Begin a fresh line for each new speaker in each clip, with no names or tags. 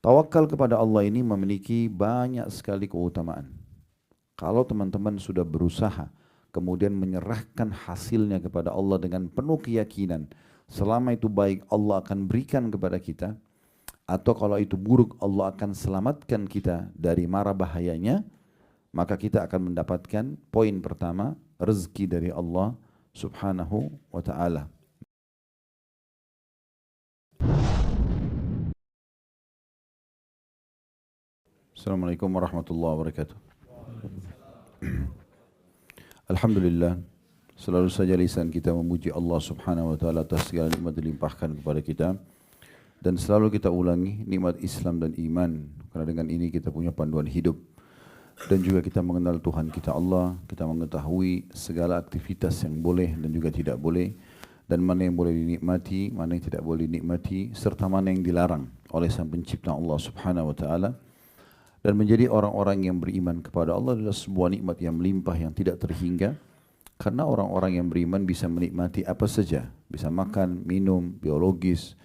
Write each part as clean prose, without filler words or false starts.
Tawakal kepada Allah ini memiliki banyak sekali keutamaan. Kalau teman-teman sudah berusaha, kemudian menyerahkan hasilnya kepada Allah dengan penuh keyakinan, selama itu baik Allah akan berikan kepada kita, atau kalau itu buruk Allah akan selamatkan kita dari mara bahayanya, maka kita akan mendapatkan poin pertama, rezeki dari Allah subhanahu wa ta'ala. Assalamualaikum warahmatullahi wabarakatuh. Alhamdulillah, selalu saja lisan kita memuji Allah subhanahu wa ta'ala atas segala nikmat dilimpahkan kepada kita. Dan selalu kita ulangi nikmat Islam dan iman, karena dengan ini kita punya panduan hidup. Dan juga kita mengenal Tuhan kita Allah, kita mengetahui segala aktivitas yang boleh dan juga tidak boleh, dan mana yang boleh dinikmati, mana yang tidak boleh dinikmati, serta mana yang dilarang oleh Sang Pencipta Allah subhanahu wa ta'ala. Dan menjadi orang-orang yang beriman kepada Allah adalah sebuah nikmat yang melimpah yang tidak terhingga, karena orang-orang yang beriman bisa menikmati apa saja, bisa makan, minum, biologis,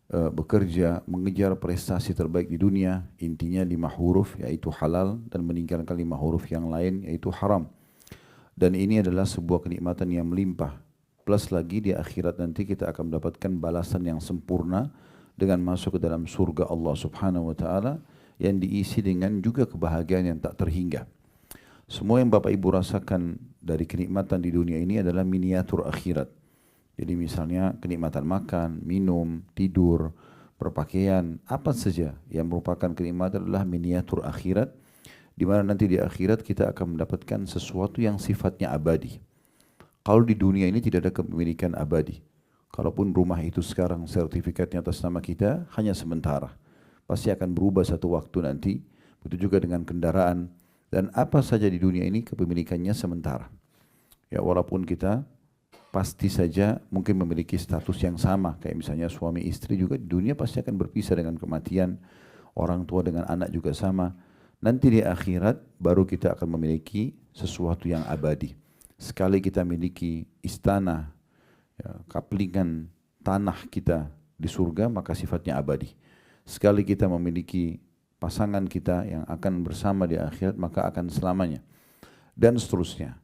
bekerja, mengejar prestasi terbaik di dunia, intinya 5 huruf yaitu halal, dan meninggalkan 5 huruf yang lain yaitu haram. Dan ini adalah sebuah kenikmatan yang melimpah. Plus lagi di akhirat nanti kita akan mendapatkan balasan yang sempurna dengan masuk ke dalam surga Allah subhanahu wa ta'ala, yang diisi dengan juga kebahagiaan yang tak terhingga. Semua yang Bapak Ibu rasakan dari kenikmatan di dunia ini adalah miniatur akhirat. Jadi misalnya kenikmatan makan, minum, tidur, berpakaian, apa saja yang merupakan kenikmatan adalah miniatur akhirat, di mana nanti di akhirat kita akan mendapatkan sesuatu yang sifatnya abadi. Kalau di dunia ini tidak ada kepemilikan abadi. Kalaupun rumah itu sekarang sertifikatnya atas nama kita, hanya sementara. Pasti akan berubah satu waktu nanti. Begitu juga dengan kendaraan. Dan apa saja di dunia ini kepemilikannya sementara. Ya, walaupun kita pasti saja mungkin memiliki status yang sama. Kayak misalnya suami istri juga di dunia pasti akan berpisah dengan kematian. Orang tua dengan anak juga sama. Nanti di akhirat baru kita akan memiliki sesuatu yang abadi. Sekali kita miliki istana, ya, kaplingan tanah kita di surga, maka sifatnya abadi. Sekali kita memiliki pasangan kita yang akan bersama di akhirat, maka akan selamanya. Dan seterusnya.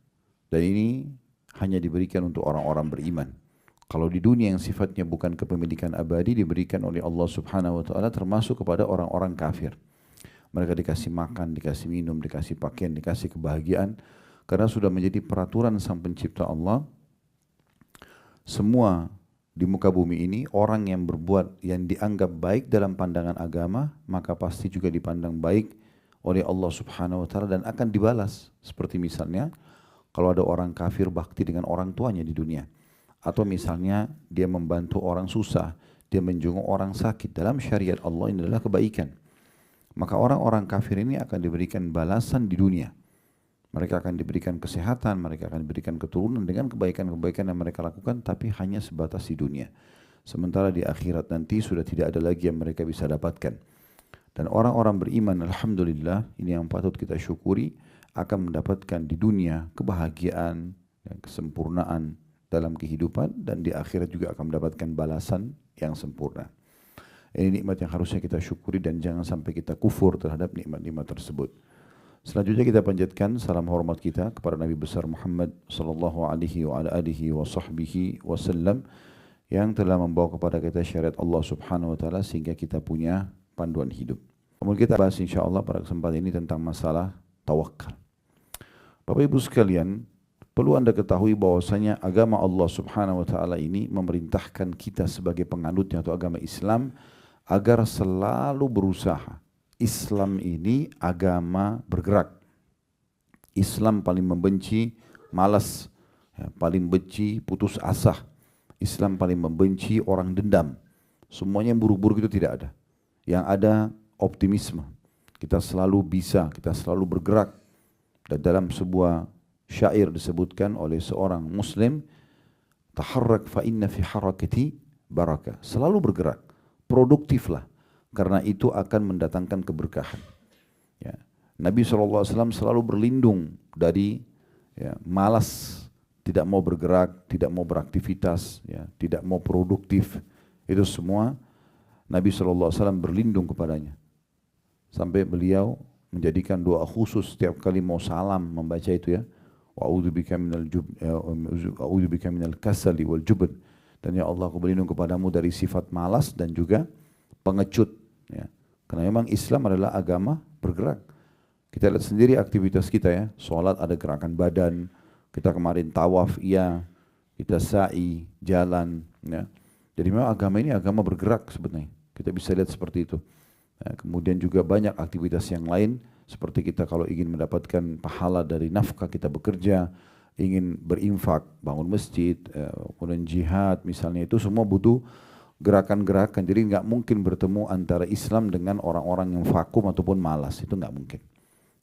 Dan ini hanya diberikan untuk orang-orang beriman. Kalau di dunia yang sifatnya bukan kepemilikan abadi, diberikan oleh Allah subhanahu wa ta'ala termasuk kepada orang-orang kafir. Mereka dikasih makan, dikasih minum, dikasih pakaian, dikasih kebahagiaan. Karena sudah menjadi peraturan Sang Pencipta Allah, semua di muka bumi ini orang yang berbuat yang dianggap baik dalam pandangan agama, maka pasti juga dipandang baik oleh Allah subhanahu wa ta'ala dan akan dibalas. Seperti misalnya kalau ada orang kafir bakti dengan orang tuanya di dunia, atau misalnya dia membantu orang susah, dia menjenguk orang sakit, dalam syariat Allah ini adalah kebaikan. Maka orang-orang kafir ini akan diberikan balasan di dunia. Mereka akan diberikan kesehatan, mereka akan diberikan keturunan dengan kebaikan-kebaikan yang mereka lakukan, tapi hanya sebatas di dunia. Sementara di akhirat nanti sudah tidak ada lagi yang mereka bisa dapatkan. Dan orang-orang beriman, alhamdulillah, ini yang patut kita syukuri, akan mendapatkan di dunia kebahagiaan, kesempurnaan dalam kehidupan, dan di akhirat juga akan mendapatkan balasan yang sempurna. Ini nikmat yang harusnya kita syukuri dan jangan sampai kita kufur terhadap nikmat-nikmat tersebut. Selanjutnya kita panjatkan salam hormat kita kepada Nabi besar Muhammad sallallahu alaihi wa ala alihi wa sahbihi wasallam yang telah membawa kepada kita syariat Allah subhanahu wa ta'ala sehingga kita punya panduan hidup. Kemudian kita bahas insyaAllah pada kesempatan ini tentang masalah tawakal. Bapak Ibu sekalian, perlu Anda ketahui bahwasanya agama Allah subhanahu wa ta'ala ini memerintahkan kita sebagai penganutnya atau agama Islam agar selalu berusaha. Islam ini agama bergerak. Islam paling membenci malas, ya, paling benci putus asa. Islam paling membenci orang dendam. Semuanya yang buruk-buruk itu tidak ada. Yang ada optimisme. Kita selalu bisa, kita selalu bergerak. Dan dalam sebuah syair disebutkan oleh seorang Muslim, taharrak fa inna fi harakati barakah. Selalu bergerak, produktiflah. Karena itu akan mendatangkan keberkahan. Ya. Nabi SAW selalu berlindung dari malas, tidak mau bergerak, tidak mau beraktivitas, ya, tidak mau produktif. Itu semua Nabi SAW berlindung kepadanya. Sampai beliau menjadikan doa khusus setiap kali mau salam membaca itu ya. Wa'udzubika minal kasali wal jubn. Dan ya Allah, aku berlindung kepadamu dari sifat malas dan juga pengecut. Ya. Karena memang Islam adalah agama bergerak. Kita lihat sendiri aktivitas kita ya. Sholat ada gerakan badan. Kita kemarin tawaf, iya. Kita sa'i, jalan. Ya. Jadi memang agama ini agama bergerak sebenarnya. Kita bisa lihat seperti itu. Ya, kemudian juga banyak aktivitas yang lain. Seperti kita kalau ingin mendapatkan pahala dari nafkah kita bekerja, ingin berinfak, bangun masjid, kemudian jihad misalnya, itu semua butuh gerakan-gerakan. Jadi nggak mungkin bertemu antara Islam dengan orang-orang yang vakum ataupun malas, itu nggak mungkin.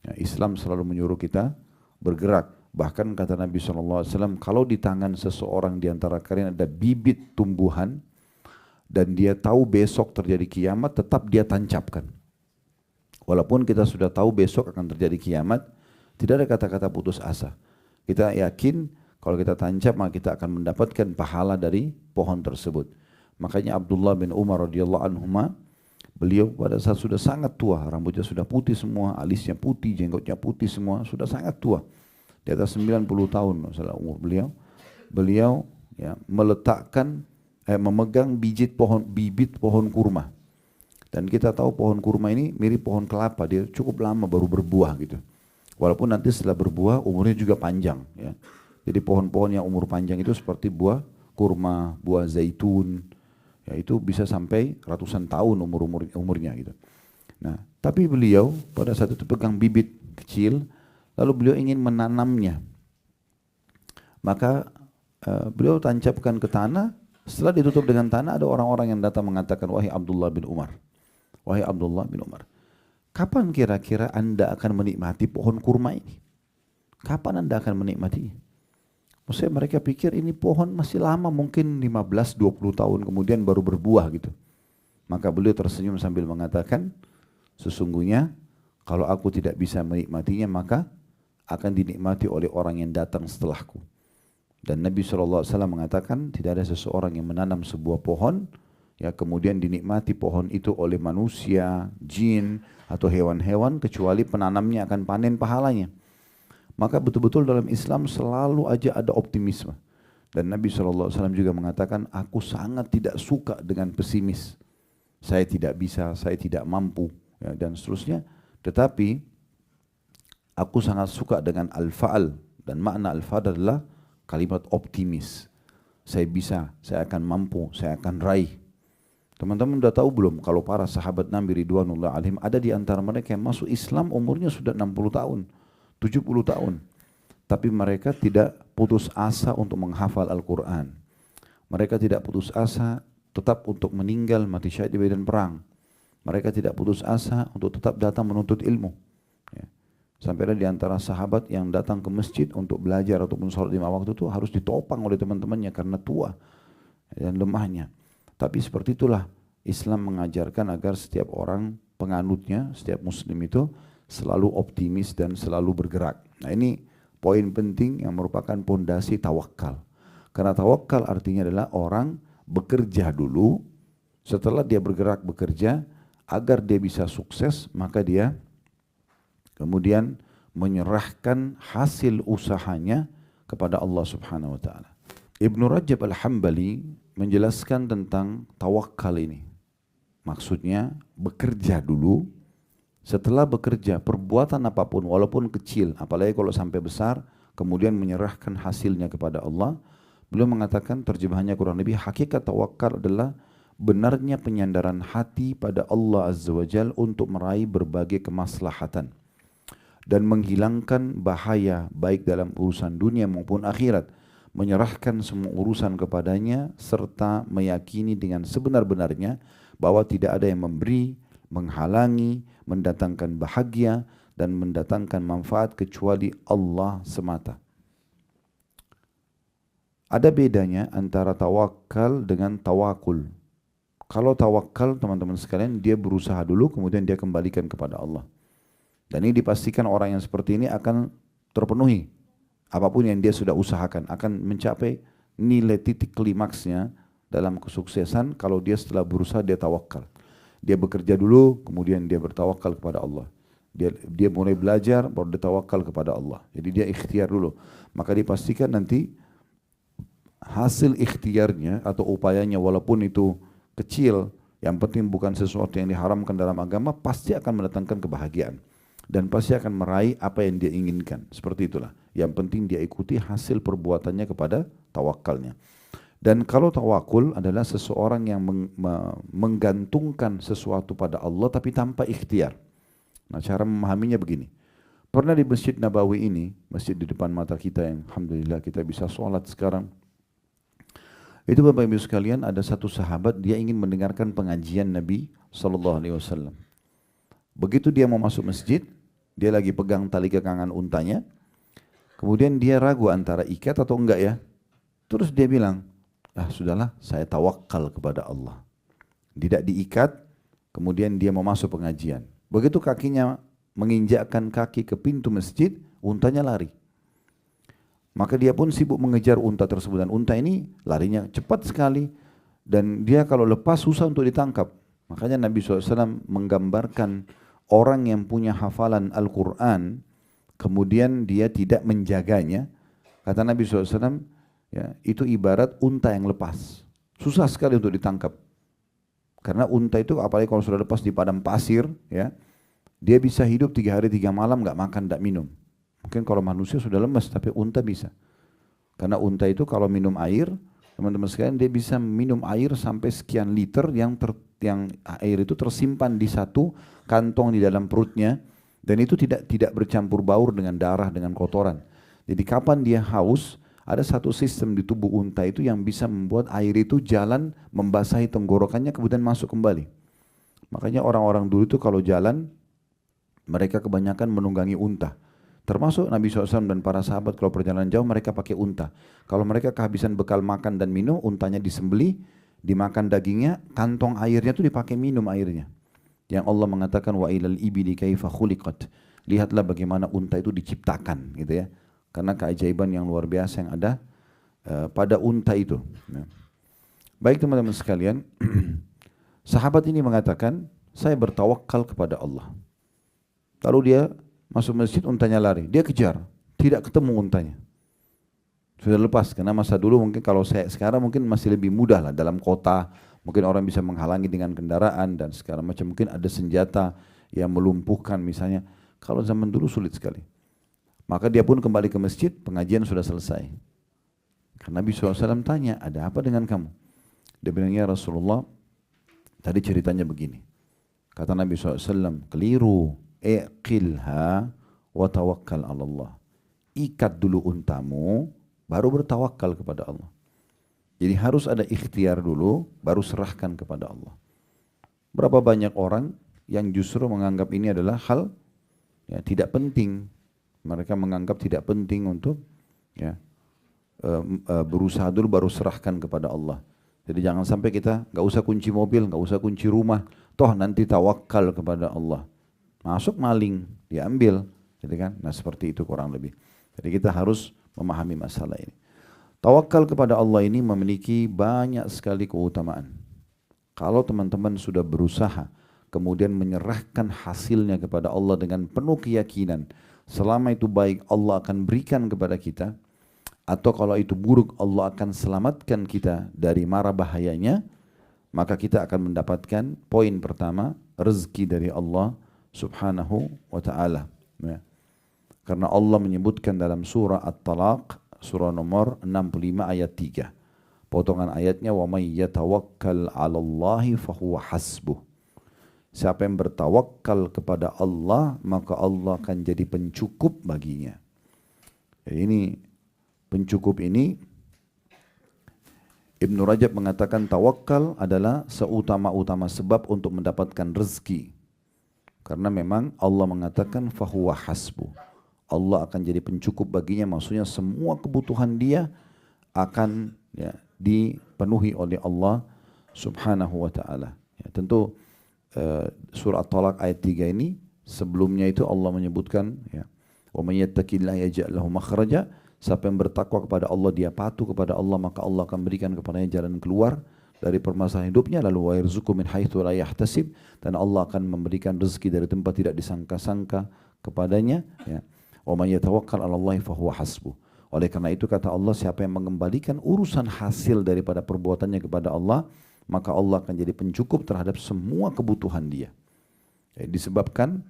Ya, Islam selalu menyuruh kita bergerak. Bahkan kata Nabi SAW, kalau di tangan seseorang di antara kalian ada bibit tumbuhan dan dia tahu besok terjadi kiamat, tetap dia tancapkan. Walaupun kita sudah tahu besok akan terjadi kiamat, tidak ada kata-kata putus asa. Kita yakin kalau kita tancap maka kita akan mendapatkan pahala dari pohon tersebut. Makanya Abdullah bin Umar radhiyallahu anhuma, beliau pada saat sudah sangat tua, rambutnya sudah putih semua, alisnya putih, jenggotnya putih semua, sudah sangat tua. Di atas 90 tahun masalah umur beliau. Beliau ya, memegang bibit pohon kurma. Dan kita tahu pohon kurma ini mirip pohon kelapa, dia cukup lama baru berbuah gitu. Walaupun nanti setelah berbuah umurnya juga panjang ya. Jadi pohon-pohon yang umur panjang itu seperti buah kurma, buah zaitun, ya itu bisa sampai ratusan tahun umurnya gitu. Nah, tapi beliau pada saat itu pegang bibit kecil, lalu beliau ingin menanamnya. Maka beliau tancapkan ke tanah. Setelah ditutup dengan tanah, ada orang-orang yang datang mengatakan, wahai Abdullah bin Umar, kapan kira-kira Anda akan menikmati pohon kurma ini? Kapan Anda akan menikmatinya? Maksudnya mereka pikir ini pohon masih lama, mungkin 15-20 tahun kemudian baru berbuah gitu. Maka beliau tersenyum sambil mengatakan, sesungguhnya kalau aku tidak bisa menikmatinya, maka akan dinikmati oleh orang yang datang setelahku. Dan Nabi SAW mengatakan tidak ada seseorang yang menanam sebuah pohon, ya kemudian dinikmati pohon itu oleh manusia, jin, atau hewan-hewan, kecuali penanamnya akan panen pahalanya. Maka betul-betul dalam Islam selalu aja ada optimisme. Dan Nabi SAW juga mengatakan, aku sangat tidak suka dengan pesimis. Saya tidak bisa, saya tidak mampu, ya, dan seterusnya. Tetapi aku sangat suka dengan al-fa'al. Dan makna al-fa'al adalah kalimat optimis. Saya bisa, saya akan mampu, saya akan raih. Teman-teman sudah tahu belum kalau para sahabat Nabi Ridwanullah alaihim ada di antara mereka yang masuk Islam umurnya sudah 60 tahun, 70 tahun. Tapi mereka tidak putus asa untuk menghafal Al-Quran. Mereka tidak putus asa tetap untuk meninggal mati syahid di medan perang. Mereka tidak putus asa untuk tetap datang menuntut ilmu. Ya. Sampai ada di antara sahabat yang datang ke masjid untuk belajar ataupun sholat 5 waktu itu harus ditopang oleh teman-temannya karena tua dan lemahnya. Tapi seperti itulah Islam mengajarkan agar setiap orang penganutnya, setiap muslim itu selalu optimis dan selalu bergerak. Nah ini poin penting yang merupakan pondasi tawakal. Karena tawakal artinya adalah orang bekerja dulu, setelah dia bergerak bekerja, agar dia bisa sukses, maka dia kemudian menyerahkan hasil usahanya kepada Allah Subhanahu wa taala. Ibnu Rajab Al-Hambali menjelaskan tentang tawakal ini. Maksudnya bekerja dulu, setelah bekerja perbuatan apapun walaupun kecil, apalagi kalau sampai besar, kemudian menyerahkan hasilnya kepada Allah. Beliau mengatakan terjemahannya kurang lebih, hakikat tawakal adalah benarnya penyandaran hati pada Allah Azza wa Jalla untuk meraih berbagai kemaslahatan dan menghilangkan bahaya baik dalam urusan dunia maupun akhirat, menyerahkan semua urusan kepadanya serta meyakini dengan sebenar-benarnya bahwa tidak ada yang memberi, menghalangi, mendatangkan bahagia dan mendatangkan manfaat kecuali Allah semata. Ada bedanya antara tawakal dengan tawakul. Kalau tawakal teman-teman sekalian, dia berusaha dulu kemudian dia kembalikan kepada Allah. Dan ini dipastikan orang yang seperti ini akan terpenuhi. Apapun yang dia sudah usahakan akan mencapai nilai titik klimaksnya dalam kesuksesan kalau dia setelah berusaha dia tawakal. Dia bekerja dulu, kemudian dia bertawakal kepada Allah. Dia mulai belajar, baru dia tawakal kepada Allah. Jadi dia ikhtiar dulu. Maka dipastikan nanti hasil ikhtiarnya atau upayanya walaupun itu kecil, yang penting bukan sesuatu yang diharamkan dalam agama, pasti akan mendatangkan kebahagiaan. Dan pasti akan meraih apa yang dia inginkan. Seperti itulah. Yang penting dia ikuti hasil perbuatannya kepada tawakalnya. Dan kalau tawakul adalah seseorang yang menggantungkan sesuatu pada Allah tapi tanpa ikhtiar. Nah, cara memahaminya begini. Pernah di Masjid Nabawi ini, masjid di depan mata kita yang alhamdulillah kita bisa sholat sekarang. Itu Bapak Ibu sekalian, ada satu sahabat dia ingin mendengarkan pengajian Nabi SAW. Begitu dia mau masuk masjid, dia lagi pegang tali kekangan untanya. Kemudian dia ragu antara ikat atau enggak ya. Terus dia bilang, sudahlah, saya tawakal kepada Allah. Tidak diikat, kemudian dia mau masuk pengajian. Begitu kakinya menginjakkan kaki ke pintu masjid, untanya lari. Maka dia pun sibuk mengejar unta tersebut. Dan unta ini larinya cepat sekali. Dan dia kalau lepas susah untuk ditangkap. Makanya Nabi SAW menggambarkan orang yang punya hafalan Al-Quran, kemudian dia tidak menjaganya. Kata Nabi SAW, ya, itu ibarat unta yang lepas. Susah sekali untuk ditangkap. Karena unta itu apalagi kalau sudah lepas di padang pasir, ya, dia bisa hidup 3 hari 3 malam nggak makan, nggak minum. Mungkin kalau manusia sudah lemas, tapi unta bisa. Karena unta itu kalau minum air, teman-teman sekalian, dia bisa minum air sampai sekian liter yang air itu tersimpan di satu kantong di dalam perutnya, dan itu tidak bercampur baur dengan darah, dengan kotoran. Jadi kapan dia haus, ada satu sistem di tubuh unta itu yang bisa membuat air itu jalan membasahi tenggorokannya kemudian masuk kembali. Makanya orang-orang dulu itu kalau jalan, mereka kebanyakan menunggangi unta. Termasuk Nabi SAW dan para sahabat kalau perjalanan jauh mereka pakai unta. Kalau mereka kehabisan bekal makan dan minum, untanya disembeli, dimakan dagingnya, kantong airnya itu dipakai minum airnya. Yang Allah mengatakan wa ilal ibili kaifa khuliqat. Lihatlah bagaimana unta itu diciptakan, gitu ya. Karena keajaiban yang luar biasa yang ada pada unta itu. Ya. Baik teman-teman sekalian, sahabat ini mengatakan, saya bertawakal kepada Allah. Lalu dia masuk masjid, untanya lari. Dia kejar, tidak ketemu untanya. Sudah lepas, karena masa dulu mungkin kalau saya sekarang mungkin masih lebih mudah lah dalam kota. Mungkin orang bisa menghalangi dengan kendaraan dan segala macam. Mungkin ada senjata yang melumpuhkan misalnya. Kalau zaman dulu sulit sekali. Maka dia pun kembali ke masjid, pengajian sudah selesai. Karena Nabi SAW tanya, ada apa dengan kamu? Dia bilang, ya Rasulullah, tadi ceritanya begini. Kata Nabi SAW, keliru. Iqilha wa tawakkal ala Allah. Ikat dulu untamu, baru bertawakal kepada Allah. Jadi harus ada ikhtiar dulu, baru serahkan kepada Allah. Berapa banyak orang yang justru menganggap ini adalah hal ya, tidak penting. Mereka menganggap tidak penting untuk ya, berusaha dulu baru serahkan kepada Allah. Jadi jangan sampai kita nggak usah kunci mobil, nggak usah kunci rumah, toh nanti tawakal kepada Allah. Masuk maling, diambil, gitu kan? Nah seperti itu kurang lebih. Jadi kita harus memahami masalah ini. Tawakal kepada Allah ini memiliki banyak sekali keutamaan. Kalau teman-teman sudah berusaha, kemudian menyerahkan hasilnya kepada Allah dengan penuh keyakinan, selama itu baik Allah akan berikan kepada kita, atau kalau itu buruk Allah akan selamatkan kita dari mara bahayanya, maka kita akan mendapatkan poin pertama, rezeki dari Allah subhanahu wa ta'ala. Ya. Karena Allah menyebutkan dalam surah At-Talaq, surah nomor 65 ayat 3. Potongan ayatnya, wa may yatawakkal 'alallahi fahuwa hasbuh. Siapa yang bertawakal kepada Allah, maka Allah akan jadi pencukup baginya. Jadi ini pencukup ini Ibnu Rajab mengatakan tawakal adalah seutama-utama sebab untuk mendapatkan rezeki. Karena memang Allah mengatakan fahuwa hasbuh. Allah akan jadi pencukup baginya, maksudnya semua kebutuhan dia akan ya, dipenuhi oleh Allah subhanahu wa ta'ala. Ya, tentu surah At-Talaq ayat 3 ini sebelumnya itu Allah menyebutkan ya, wa may yattaqillaha yaj'al lahu makhraja. Siapa yang bertakwa kepada Allah, dia patuh kepada Allah, maka Allah akan berikan kepadanya jalan keluar dari permasalahan hidupnya, lalu wa yarzuqhu min haitsu la yahtasib, dan Allah akan memberikan rezeki dari tempat tidak disangka-sangka kepadanya, ya. Wa may yatawakkal 'ala Allah fa huwa hasbuh. Oleh karena itu kata Allah, siapa yang mengembalikan urusan hasil daripada perbuatannya kepada Allah, maka Allah akan jadi pencukup terhadap semua kebutuhan dia. Ya, disebabkan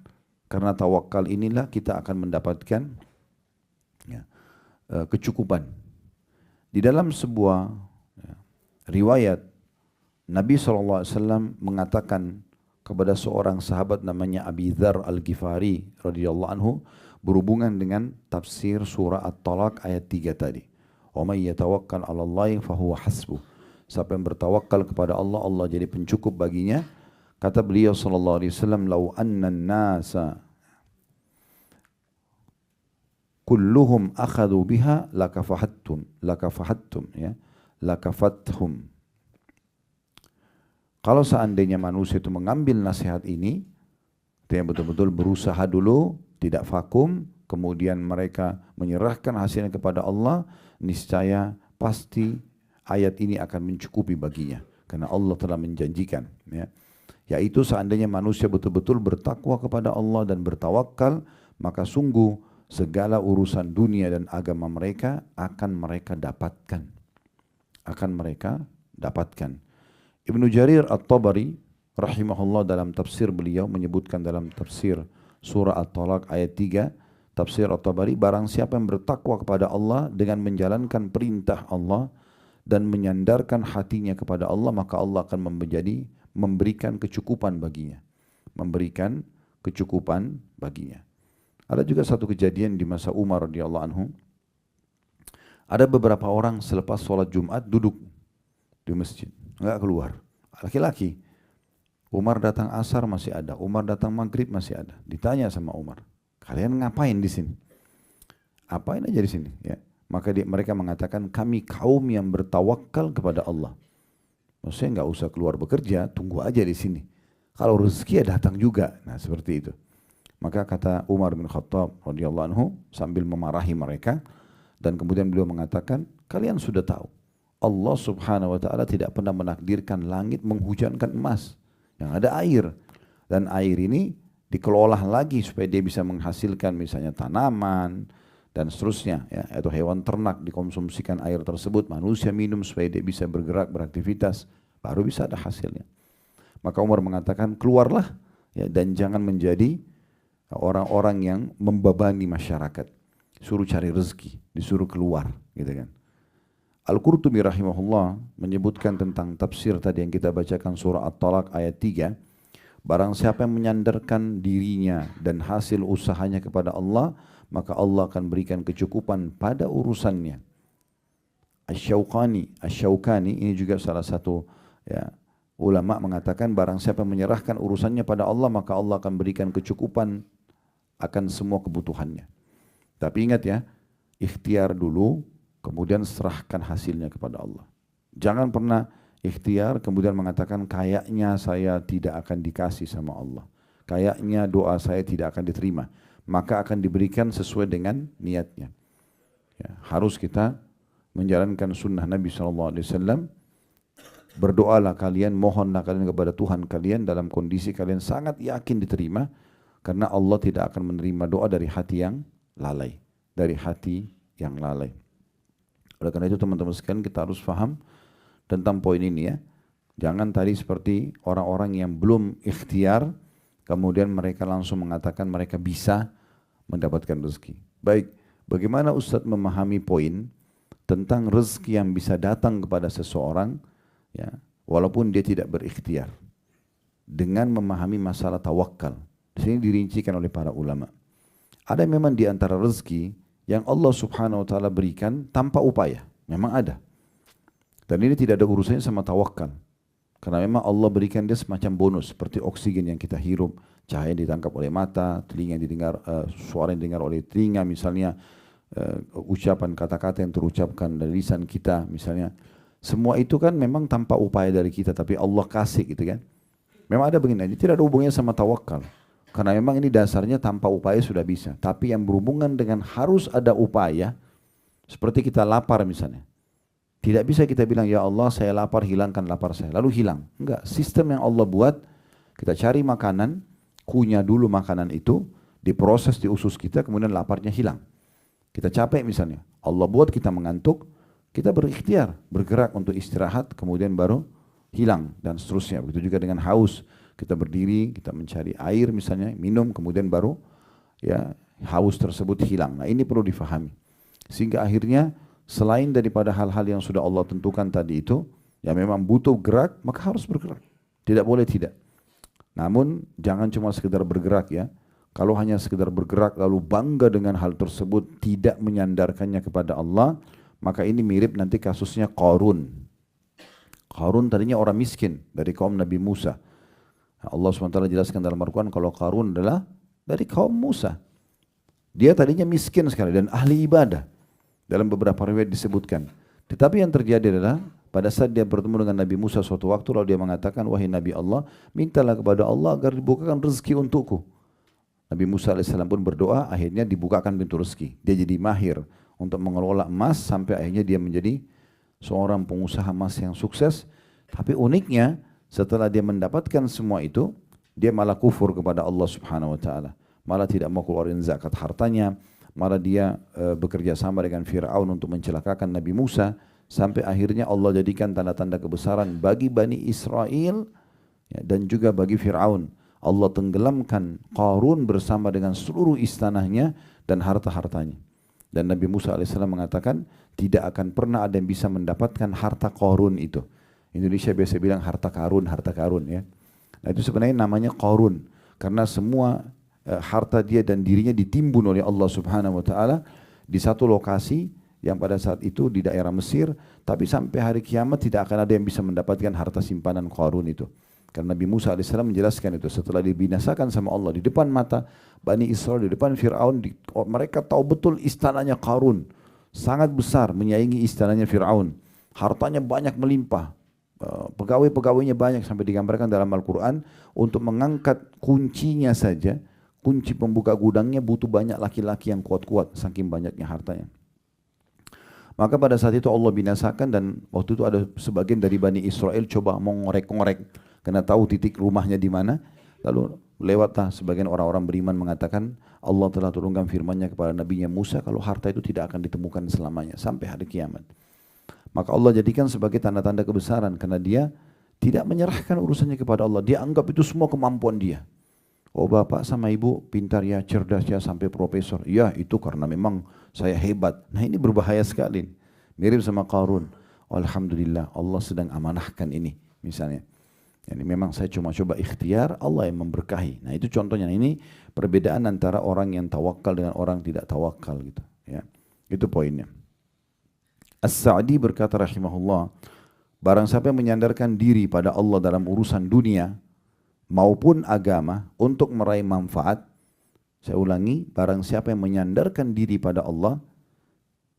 karena tawakal inilah kita akan mendapatkan, ya, kecukupan. Di dalam sebuah, ya, riwayat, Nabi SAW mengatakan kepada seorang sahabat namanya Abi Dzar Al-Ghifari radhiyallahu anhu, berhubungan dengan tafsir surah At-Talaq ayat 3 tadi. Wa may yatawakkal 'ala Allahi fa huwa hasbuh. Siapa yang bertawakal kepada Allah, Allah jadi pencukup baginya. Kata beliau sallallahu alaihi wasallam, "Lau anna an-nasa kulluhum akhadhu biha lakafahattum ya, lakafathum." Kalau seandainya manusia itu mengambil nasihat ini, itu yang betul-betul berusaha dulu, tidak vakum, kemudian mereka menyerahkan hasilnya kepada Allah, niscaya pasti ayat ini akan mencukupi baginya. Karena Allah telah menjanjikan, ya, yaitu seandainya manusia betul-betul bertakwa kepada Allah dan bertawakal, maka sungguh segala urusan dunia dan agama mereka akan mereka dapatkan. Ibnu Jarir At-Tabari rahimahullah dalam tafsir beliau menyebutkan dalam tafsir surah At-Talaq ayat 3, tafsir At-Tabari, barang siapa yang bertakwa kepada Allah dengan menjalankan perintah Allah dan menyandarkan hatinya kepada Allah, maka Allah akan memberikan kecukupan baginya. Ada juga satu kejadian di masa Umar radhiyallahu anhu. Ada beberapa orang selepas sholat Jumat duduk di masjid, enggak keluar. Laki-laki. Umar datang asar masih ada, Umar datang maghrib masih ada. Ditanya sama Umar, kalian ngapain di sini? Apain aja di sini? Ya. Maka mereka mengatakan, kami kaum yang bertawakal kepada Allah. Maksudnya nggak usah keluar bekerja, tunggu aja di sini. Kalau rezeki ya datang juga. Nah seperti itu. Maka kata Umar bin Khattab radhiyallahu anhu sambil memarahi mereka, dan kemudian beliau mengatakan, kalian sudah tahu, Allah subhanahu wa ta'ala tidak pernah menakdirkan langit menghujankan emas. Yang ada air. Dan air ini dikelola lagi supaya dia bisa menghasilkan misalnya tanaman dan seterusnya. Ya, atau hewan ternak dikonsumsikan air tersebut. Manusia minum supaya dia bisa bergerak, beraktivitas. Baru bisa ada hasilnya. Maka Umar mengatakan, keluarlah, ya, dan jangan menjadi orang-orang yang membebani masyarakat. Suruh cari rezeki, disuruh keluar. Gitu kan. Al-Qurtubi rahimahullah menyebutkan tentang tafsir tadi yang kita bacakan surah At-Talaq ayat 3. Barang siapa yang menyandarkan dirinya dan hasil usahanya kepada Allah, maka Allah akan berikan kecukupan pada urusannya. Asy-Syaukani ini juga salah satu, ya, ulama mengatakan barang siapa yang menyerahkan urusannya pada Allah, maka Allah akan berikan kecukupan akan semua kebutuhannya. Tapi ingat ya, ikhtiar dulu, kemudian serahkan hasilnya kepada Allah. Jangan pernah ikhtiar kemudian mengatakan kayaknya saya tidak akan dikasih sama Allah. Kayaknya doa saya tidak akan diterima. Maka akan diberikan sesuai dengan niatnya. Ya, harus kita menjalankan sunnah Nabi SAW. Berdoalah kalian, mohonlah kalian kepada Tuhan kalian dalam kondisi kalian sangat yakin diterima. Karena Allah tidak akan menerima doa dari hati yang lalai. Oleh karena itu teman-teman sekalian kita harus paham tentang poin ini ya. Jangan tadi seperti orang-orang yang belum ikhtiar, kemudian mereka langsung mengatakan mereka bisa mendapatkan rezeki. Baik, bagaimana Ustadz memahami poin tentang rezeki yang bisa datang kepada seseorang, ya, walaupun dia tidak berikhtiar, dengan memahami masalah tawakal. Di sini dirincikan oleh para ulama. Ada memang di antara rezeki yang Allah subhanahu wa ta'ala berikan tanpa upaya. Memang ada. Dan ini tidak ada urusannya sama tawakal. Karena memang Allah berikan dia semacam bonus. Seperti oksigen yang kita hirup, cahaya yang ditangkap oleh mata, telinga yang didengar, suara yang didengar oleh telinga misalnya, ucapan kata-kata yang terucapkan dari lisan kita misalnya. Semua itu kan memang tanpa upaya dari kita, tapi Allah kasih gitu kan. Memang ada begini aja, tidak ada hubungannya sama tawakal. Karena memang ini dasarnya tanpa upaya sudah bisa. Tapi yang berhubungan dengan harus ada upaya, seperti kita lapar misalnya. Tidak bisa kita bilang, ya Allah saya lapar, hilangkan lapar saya, lalu hilang. Enggak, sistem yang Allah buat, kita cari makanan, kunyah dulu makanan itu, diproses di usus kita, kemudian laparnya hilang. Kita capek misalnya, Allah buat kita mengantuk, kita berikhtiar, bergerak untuk istirahat, kemudian baru hilang, dan seterusnya. Begitu juga dengan haus, kita berdiri, kita mencari air misalnya, minum, kemudian baru ya haus tersebut hilang. Nah ini perlu difahami. Sehingga akhirnya selain daripada hal-hal yang sudah Allah tentukan tadi itu, ya memang butuh gerak, maka harus bergerak. Tidak boleh tidak. Namun jangan cuma sekedar bergerak ya. Kalau hanya sekedar bergerak lalu bangga dengan hal tersebut, tidak menyandarkannya kepada Allah, maka ini mirip nanti kasusnya Qarun. Qarun tadinya orang miskin dari kaum Nabi Musa. Allah SWT jelaskan dalam Al-Quran kalau Qarun adalah dari kaum Musa. Dia tadinya miskin sekali dan ahli ibadah. Dalam beberapa riwayat disebutkan. Tetapi yang terjadi adalah pada saat dia bertemu dengan Nabi Musa suatu waktu, lalu dia mengatakan, wahai Nabi Allah, mintalah kepada Allah agar dibukakan rezeki untukku. Nabi Musa AS pun berdoa, akhirnya dibukakan pintu rezeki. Dia jadi mahir untuk mengelola emas sampai akhirnya dia menjadi seorang pengusaha emas yang sukses. Tapi uniknya setelah dia mendapatkan semua itu, dia malah kufur kepada Allah Subhanahu wa taala. Malah tidak mau keluarin zakat hartanya, malah dia bekerja sama dengan Fir'aun untuk mencelakakan Nabi Musa, sampai akhirnya Allah jadikan tanda-tanda kebesaran bagi Bani Israel ya, dan juga bagi Fir'aun. Allah tenggelamkan Qarun bersama dengan seluruh istananya dan harta-hartanya. Dan Nabi Musa AS mengatakan tidak akan pernah ada yang bisa mendapatkan harta Qarun itu. Indonesia biasa bilang harta karun ya. Nah itu sebenarnya namanya Qarun karena semua harta dia dan dirinya ditimbun oleh Allah Subhanahu wa taala di satu lokasi yang pada saat itu di daerah Mesir, tapi sampai hari kiamat tidak akan ada yang bisa mendapatkan harta simpanan Qarun itu. Karena Nabi Musa AS menjelaskan itu setelah dibinasakan sama Allah di depan mata Bani Israel, di depan Fir'aun, mereka tahu betul istananya Qarun sangat besar, menyaingi istananya Fir'aun, hartanya banyak melimpah, pegawai-pegawainya banyak, sampai digambarkan dalam Al-Quran untuk mengangkat kuncinya saja, kunci pembuka gudangnya butuh banyak laki-laki yang kuat-kuat saking banyaknya hartanya. Maka pada saat itu Allah binasakan dan waktu itu ada sebagian dari Bani Israel coba mau ngorek-ngorek karena tahu titik rumahnya di mana. Lalu lewatlah sebagian orang-orang beriman mengatakan Allah telah turunkan firman-Nya kepada Nabi-Nya Musa kalau harta itu tidak akan ditemukan selamanya sampai hari kiamat. Maka Allah jadikan sebagai tanda-tanda kebesaran karena dia tidak menyerahkan urusannya kepada Allah. Dia anggap itu semua kemampuan dia. Oh bapak sama ibu pintar ya, cerdas ya sampai profesor. Ya itu karena memang saya hebat. Nah ini berbahaya sekali. Mirip sama Qarun. Alhamdulillah Allah sedang amanahkan ini misalnya. Yani memang saya cuma coba ikhtiar, Allah yang memberkahi. Nah itu contohnya. Ini perbedaan antara orang yang tawakal dengan orang tidak tawakal gitu. Ya, itu poinnya. As-Sa'di berkata rahimahullah, barang siapa yang menyandarkan diri pada Allah dalam urusan dunia maupun agama untuk meraih manfaat, saya ulangi, barang siapa yang menyandarkan diri pada Allah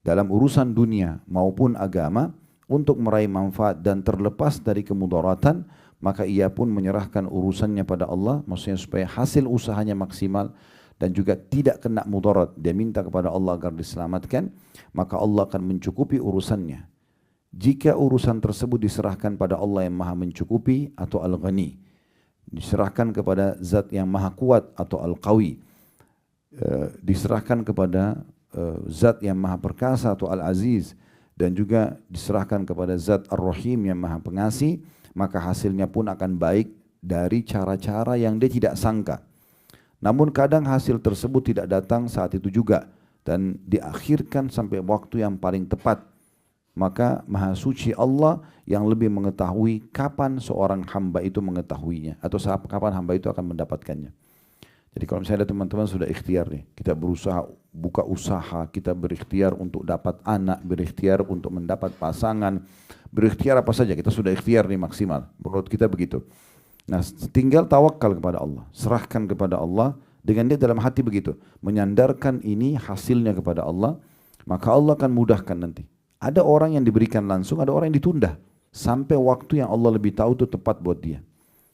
dalam urusan dunia maupun agama untuk meraih manfaat dan terlepas dari kemudaratan, maka ia pun menyerahkan urusannya pada Allah, maksudnya supaya hasil usahanya maksimal dan juga tidak kena mudarat. Dia minta kepada Allah agar diselamatkan, maka Allah akan mencukupi urusannya. Jika urusan tersebut diserahkan pada Allah yang maha mencukupi atau Al-Ghani, diserahkan kepada Zat yang maha kuat atau Al-Qawi, diserahkan kepada Zat yang maha perkasa atau Al-Aziz, dan juga diserahkan kepada Zat Ar-Rahim yang maha pengasih, maka hasilnya pun akan baik dari cara-cara yang dia tidak sangka. Namun kadang hasil tersebut tidak datang saat itu juga dan diakhirkan sampai waktu yang paling tepat. Maka Maha Suci Allah yang lebih mengetahui kapan seorang hamba itu mengetahuinya atau kapan hamba itu akan mendapatkannya. Jadi kalau misalnya teman-teman sudah ikhtiar nih, kita berusaha buka usaha, kita berikhtiar untuk dapat anak, berikhtiar untuk mendapat pasangan, berikhtiar apa saja, kita sudah ikhtiar nih maksimal. Menurut kita begitu. Nah, tinggal tawakal kepada Allah, serahkan kepada Allah dengan dia dalam hati begitu, menyandarkan ini hasilnya kepada Allah, maka Allah akan mudahkan nanti. Ada orang yang diberikan langsung, ada orang yang ditunda sampai waktu yang Allah lebih tahu itu tepat buat dia.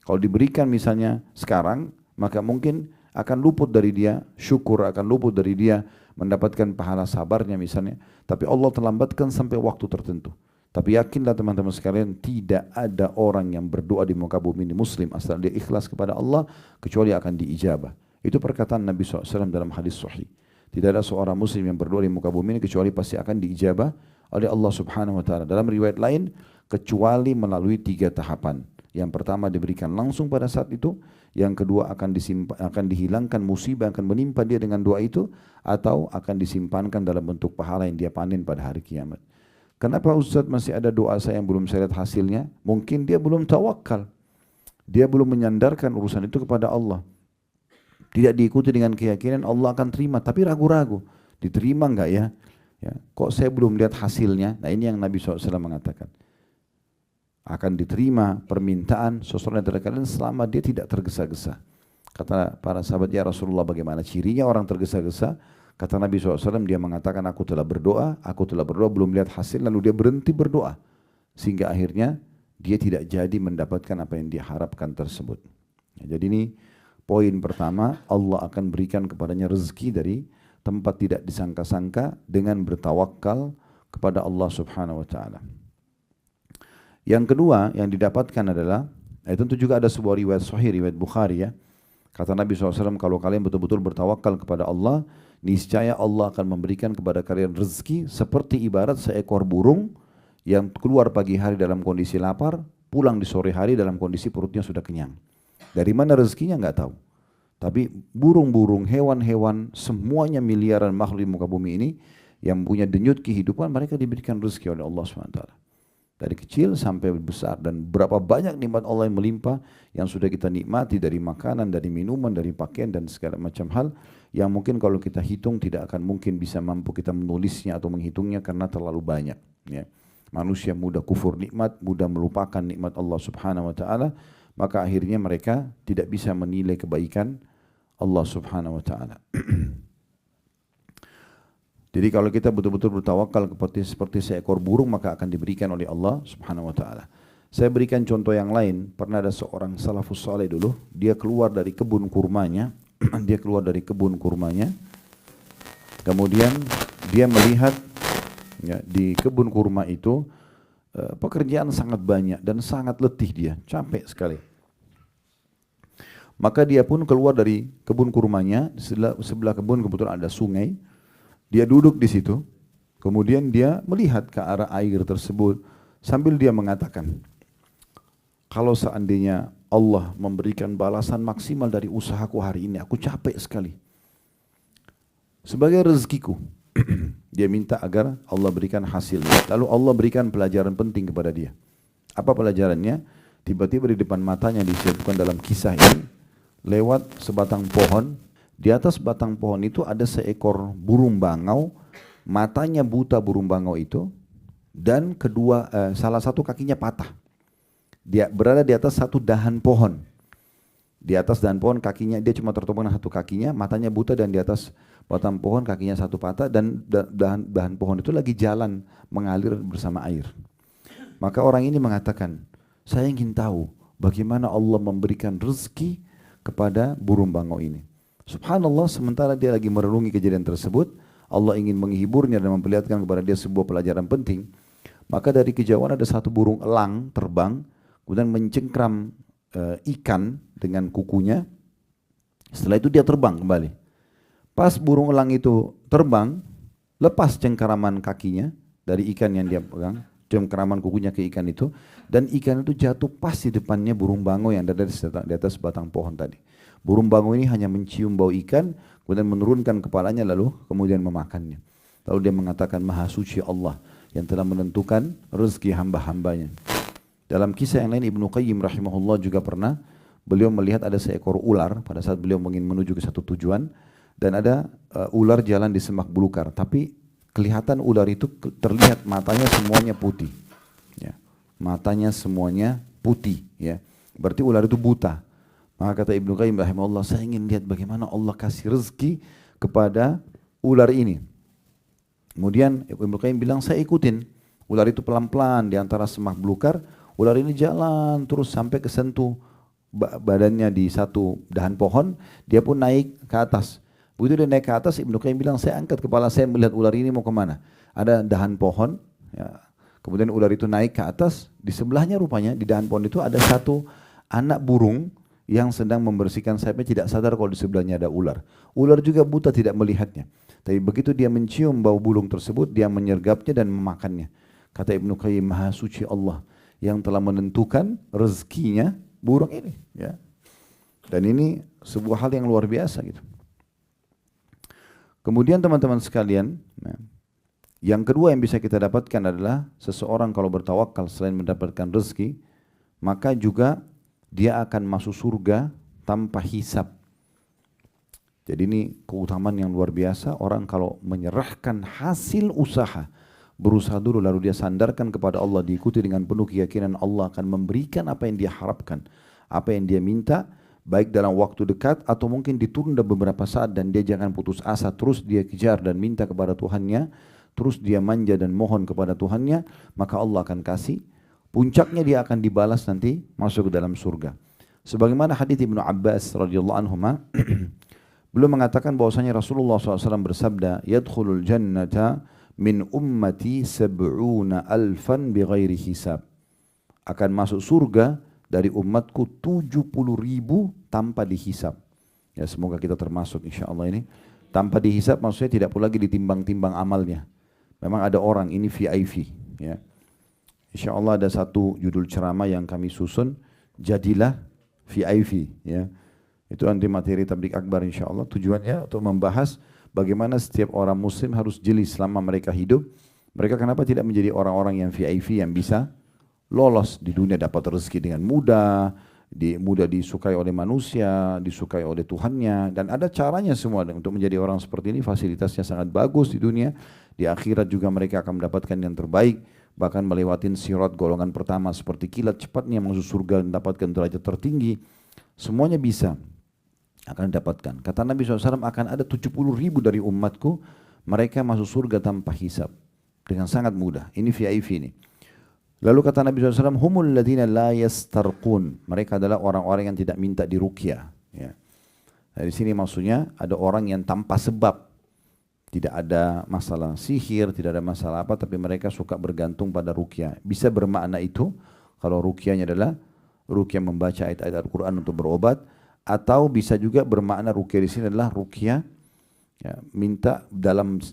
Kalau diberikan misalnya sekarang, maka mungkin akan luput dari dia syukur, akan luput dari dia mendapatkan pahala sabarnya misalnya. Tapi Allah terlambatkan sampai waktu tertentu. Tapi yakinlah teman-teman sekalian, tidak ada orang yang berdoa di muka bumi ini muslim asal dia ikhlas kepada Allah kecuali akan diijabah. Itu perkataan Nabi SAW dalam hadis sahih. Tidak ada seorang muslim yang berdoa di muka bumi ini kecuali pasti akan diijabah oleh Allah Subhanahu wa taala. Dalam riwayat lain, kecuali melalui 3 tahapan. Yang pertama diberikan langsung pada saat itu, yang kedua akan dihilangkan musibah yang akan menimpa dia dengan doa itu, atau akan disimpankan dalam bentuk pahala yang dia panen pada hari kiamat. Kenapa Ustaz masih ada doa saya yang belum saya lihat hasilnya? Mungkin dia belum tawakal. Dia belum menyandarkan urusan itu kepada Allah. Tidak diikuti dengan keyakinan Allah akan terima, tapi ragu-ragu. Diterima enggak ya? Kok saya belum lihat hasilnya? Nah ini yang Nabi SAW mengatakan. Akan diterima permintaan seseorang dari kalian selama dia tidak tergesa-gesa. Kata para sahabat, ya Rasulullah bagaimana cirinya orang tergesa-gesa? Kata Nabi SAW, dia mengatakan aku telah berdoa, belum lihat hasil, lalu dia berhenti berdoa. Sehingga akhirnya dia tidak jadi mendapatkan apa yang dia harapkan tersebut. Jadi ini poin pertama, Allah akan berikan kepadanya rezeki dari tempat tidak disangka-sangka dengan bertawakal kepada Allah Subhanahu wa taala. Yang kedua yang didapatkan adalah, tentu juga ada sebuah riwayat sahih, riwayat Bukhari ya. Kata Nabi SAW, kalau kalian betul-betul bertawakal kepada Allah, niscaya Allah akan memberikan kepada kalian rezeki seperti ibarat seekor burung yang keluar pagi hari dalam kondisi lapar, pulang di sore hari dalam kondisi perutnya sudah kenyang. Dari mana rezekinya nggak tahu. Tapi burung-burung, hewan-hewan, semuanya miliaran makhluk di muka bumi ini yang punya denyut kehidupan, mereka diberikan rezeki oleh Allah SWT. Dari kecil sampai besar, dan berapa banyak nikmat Allah yang melimpah yang sudah kita nikmati dari makanan, dari minuman, dari pakaian dan segala macam hal yang mungkin kalau kita hitung tidak akan mungkin bisa mampu kita menulisnya atau menghitungnya karena terlalu banyak. Ya. Manusia mudah kufur nikmat, mudah melupakan nikmat Allah Subhanahu wa taala, maka akhirnya mereka tidak bisa menilai kebaikan Allah Subhanahu wa taala. Jadi kalau kita betul-betul bertawakal seperti seekor burung, maka akan diberikan oleh Allah Subhanahu wa taala. Saya berikan contoh yang lain. Pernah ada seorang salafus saleh dulu, dia keluar dari kebun kurmanya, kemudian dia melihat ya, di kebun kurma itu pekerjaan sangat banyak dan sangat letih, dia capek sekali. Maka dia pun keluar dari kebun kurmanya, di sebelah kebun kebetulan ada sungai. Dia duduk di situ, kemudian dia melihat ke arah air tersebut sambil dia mengatakan, kalau seandainya Allah memberikan balasan maksimal dari usahaku hari ini, aku capek sekali. Sebagai rezekiku, dia minta agar Allah berikan hasilnya. Lalu Allah berikan pelajaran penting kepada dia. Apa pelajarannya? Tiba-tiba di depan matanya disebutkan dalam kisah ini, lewat sebatang pohon. Di atas batang pohon itu ada seekor burung bangau, matanya buta burung bangau itu, dan salah satu kakinya patah. Dia berada di atas satu dahan pohon. Di atas dahan pohon kakinya, dia cuma tertopang dengan satu kakinya, matanya buta, dan di atas batang pohon kakinya satu patah, dan dahan pohon itu lagi jalan mengalir bersama air. Maka orang ini mengatakan, saya ingin tahu bagaimana Allah memberikan rezeki kepada burung bangau ini. Subhanallah, sementara dia lagi merenungi kejadian tersebut, Allah ingin menghiburnya dan memperlihatkan kepada dia sebuah pelajaran penting. Maka dari kejauhan ada satu burung elang terbang, kemudian mencengkram ikan dengan kukunya. Setelah itu dia terbang kembali. Pas burung elang itu terbang, lepas cengkeraman kakinya dari ikan yang dia pegang, cengkeraman kukunya ke ikan itu, dan ikan itu jatuh pas di depannya burung bangau yang ada di atas batang pohon tadi. Burung bangau ini hanya mencium bau ikan, kemudian menurunkan kepalanya lalu kemudian memakannya. Lalu dia mengatakan, Maha Suci Allah yang telah menentukan rezeki hamba-hambanya. Dalam kisah yang lain, Ibnu Qayyim rahimahullah juga pernah, beliau melihat ada seekor ular pada saat beliau ingin menuju ke satu tujuan, dan ada ular jalan di semak belukar, tapi kelihatan ular itu terlihat matanya semuanya putih. Ya. Matanya semuanya putih. Ya. Berarti ular itu buta. Maka kata Ibnu Qayyim rahimahullah, saya ingin lihat bagaimana Allah kasih rezeki kepada ular ini. Kemudian Ibnu Qayyim bilang, saya ikutin. Ular itu pelan-pelan di antara semak belukar, ular ini jalan terus sampai kesentuh badannya di satu dahan pohon, dia pun naik ke atas. Begitu dia naik ke atas, Ibnu Qayyim bilang, saya angkat kepala saya melihat ular ini mau kemana. Ada dahan pohon, ya. Kemudian ular itu naik ke atas, di sebelahnya rupanya di dahan pohon itu ada satu anak burung yang sedang membersihkan sayapnya, tidak sadar kalau di sebelahnya ada ular. Ular juga buta tidak melihatnya. Tapi begitu dia mencium bau burung tersebut, dia menyergapnya dan memakannya. Kata Ibnu Qayyim, Maha Suci Allah yang telah menentukan rezekinya burung ini. Ya. Dan ini sebuah hal yang luar biasa gitu. Kemudian teman-teman sekalian, yang kedua yang bisa kita dapatkan adalah seseorang kalau bertawakal selain mendapatkan rezeki, maka juga dia akan masuk surga tanpa hisab. Jadi ini keutamaan yang luar biasa. Orang kalau menyerahkan hasil usaha, berusaha dulu lalu dia sandarkan kepada Allah, diikuti dengan penuh keyakinan Allah akan memberikan apa yang dia harapkan, apa yang dia minta, baik dalam waktu dekat atau mungkin ditunda beberapa saat, dan dia jangan putus asa, terus dia kejar dan minta kepada Tuhannya, terus dia manja dan mohon kepada Tuhannya, maka Allah akan kasih. Puncaknya dia akan dibalas nanti masuk ke dalam surga. Sebagaimana hadits Ibnu Abbas radhiyallahu anhu, beliau mengatakan bahwasanya Rasulullah SAW bersabda, "Yadkhulul jannata min ummati sab'una alfan bighairi hisab." Akan masuk surga dari umatku 70.000 tanpa dihisab. Ya, semoga kita termasuk insyaallah ini. Tanpa dihisab maksudnya tidak pula lagi ditimbang-timbang amalnya. Memang ada orang ini VIP, ya. Insyaallah ada satu judul ceramah yang kami susun, jadilah VIP, ya. Itu anti materi tabligh akbar insyaallah. Tujuannya untuk membahas bagaimana setiap orang muslim harus jeli selama mereka hidup. Mereka kenapa tidak menjadi orang-orang yang VIP yang bisa lolos di dunia, dapat rezeki dengan mudah, mudah disukai oleh manusia, disukai oleh Tuhannya, dan ada caranya semua untuk menjadi orang seperti ini. Fasilitasnya sangat bagus di dunia, di akhirat juga mereka akan mendapatkan yang terbaik, bahkan melewatin sirat golongan pertama seperti kilat cepatnya masuk surga dan mendapatkan derajat tertinggi. Semuanya bisa akan dapatkan. Kata Nabi SAW, akan ada 70.000 dari umatku, mereka masuk surga tanpa hisab dengan sangat mudah. Ini VIP ini. Lalu kata Nabi SAW, humul ladina la yastarqun. Mereka adalah orang-orang yang tidak minta diruqyah. Ya. Dari sini maksudnya ada orang yang tanpa sebab. Tidak ada masalah sihir, tidak ada masalah apa, tapi mereka suka bergantung pada ruqyah. Bisa bermakna itu, kalau ruqyahnya adalah ruqyah membaca ayat-ayat Al-Quran untuk berobat, atau bisa juga bermakna ruqyah di sini adalah ruqyah, ya, minta dalam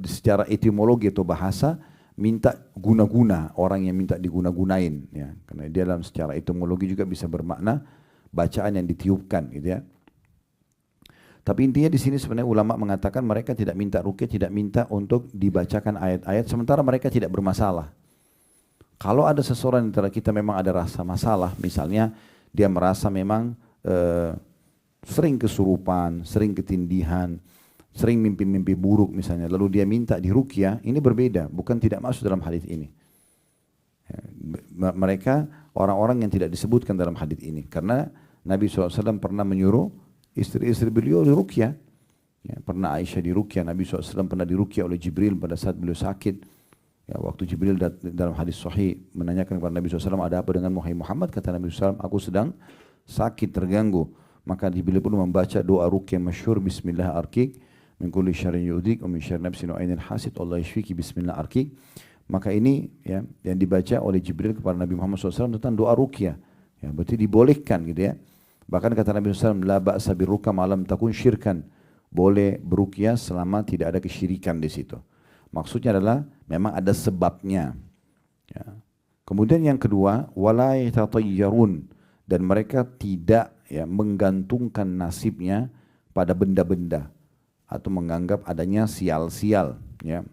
secara etimologi atau bahasa, minta guna-guna, orang yang minta diguna-gunain, ya. Karena dia dalam secara etimologi juga bisa bermakna bacaan yang ditiupkan, gitu ya. Tapi intinya di sini sebenarnya ulama mengatakan mereka tidak minta ruqyah, tidak minta untuk dibacakan ayat-ayat, sementara mereka tidak bermasalah. Kalau ada seseorang antara kita memang ada rasa masalah, misalnya dia merasa memang sering kesurupan, sering ketindihan, sering mimpi-mimpi buruk misalnya, lalu dia minta diruqyah, ini berbeda, bukan tidak masuk dalam hadis ini. Mereka orang-orang yang tidak disebutkan dalam hadis ini, karena Nabi SAW pernah menyuruh istri-istri beliau diruqyah. Ya, pernah Aisyah diruqyah, Nabi SAW pernah diruqyah oleh Jibril pada saat beliau sakit. Ya, waktu Jibril dalam hadis sahih menanyakan kepada Nabi SAW, ada apa dengan Muhammad? Kata Nabi SAW, aku sedang sakit, terganggu. Maka Jibril pun membaca doa ruqyah masyhur, Bismillah arkik, min kulli syarrin yu'dik, wa min syarri nafsin wa ainin hasid, Allah yashfiki, Bismillah arkik. Maka ini ya yang dibaca oleh Jibril kepada Nabi Muhammad SAW tentang doa ruqyah. Ya, berarti dibolehkan gitu ya. Bahkan kata Nabi SAW, la ba'sa birruqyah malam takun syirkan. Boleh beruqyah selama tidak ada kesyirikan di situ. Maksudnya adalah memang ada sebabnya. Ya. Kemudian yang kedua, wala yatatayyarun, dan mereka tidak ya menggantungkan nasibnya pada benda-benda atau menganggap adanya sial-sial. Ya.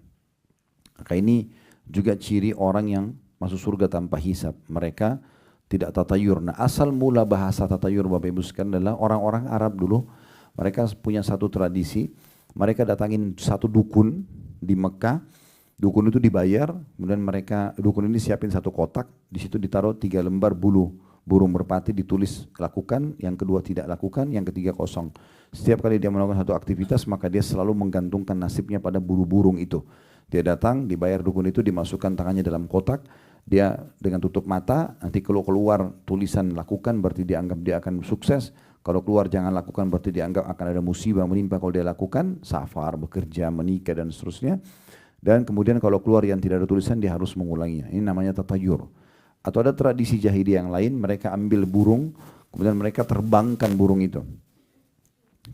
Maka ini juga ciri orang yang masuk surga tanpa hisab. Mereka tidak tatayur. Nah, asal mula bahasa tatayur Bapak Ibu sekalian adalah orang-orang Arab dulu, mereka punya satu tradisi, mereka datangin satu dukun di Mekah, dukun itu dibayar, kemudian dukun ini siapin satu kotak, di situ ditaruh 3 lembar bulu burung merpati, ditulis lakukan, yang kedua tidak lakukan, yang ketiga kosong. Setiap kali dia melakukan satu aktivitas, maka dia selalu menggantungkan nasibnya pada bulu burung itu. Dia datang, dibayar dukun itu, dimasukkan tangannya dalam kotak, dia dengan tutup mata, nanti kalau keluar tulisan lakukan berarti dianggap dia akan sukses, kalau keluar jangan lakukan berarti dianggap akan ada musibah menimpa kalau dia lakukan, safar, bekerja, menikah dan seterusnya. Dan kemudian kalau keluar yang tidak ada tulisan dia harus mengulanginya. Ini namanya tatayur. Atau ada tradisi jahiliyah yang lain, mereka ambil burung, kemudian mereka terbangkan burung itu.